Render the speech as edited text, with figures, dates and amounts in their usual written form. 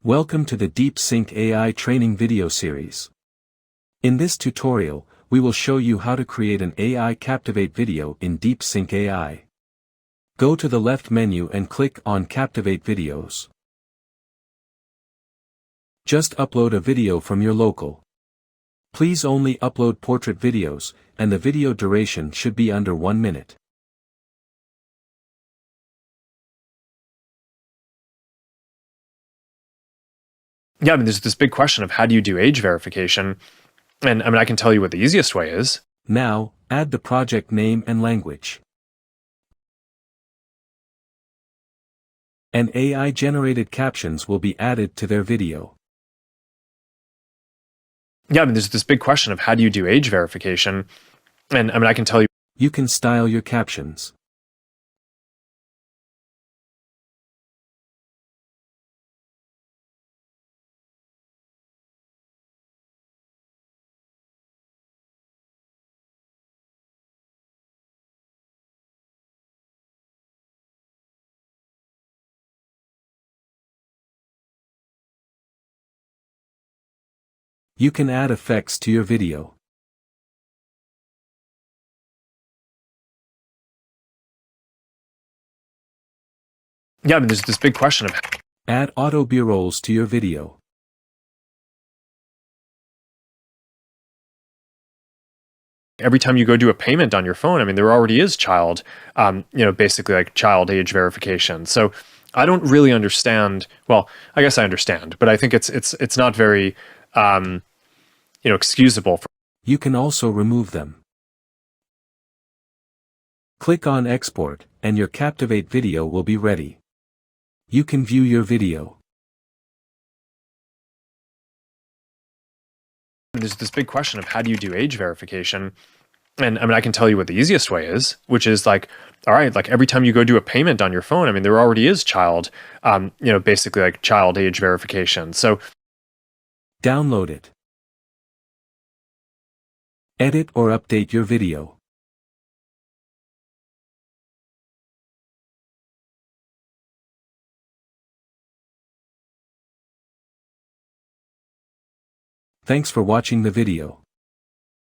Welcome to the DeepSync AI training video series. In this tutorial, we will show you how to create an AI Captivate video in DeepSync AI. Go to the left menu and click on Captivate Videos. Just upload a video from your local. Please only upload portrait videos, and the video duration should be under 1 minute. Yeah, there's this big question of how do you do age verification? And I can tell you what the easiest way is. Now, add the project name and language. And AI-generated captions will be added to their video. Yeah, there's this big question of how do you do age verification? And I can tell you. You can style your captions. You can add effects to your video. Yeah, there's this big question of. Add auto B-rolls to your video. Every time you go do a payment on your phone, there already is basically like child age verification. So I don't really understand. Well, I guess I understand, but I think it's not very, excusable. You can also remove them. Click on Export, and your Captivate video will be ready. You can view your video. There's this big question of how do you do age verification? And I can tell you what the easiest way is, which is like, all right, like every time you go do a payment on your phone, there already is basically like child age verification. So download it. Edit or update your video. Thanks for watching the video.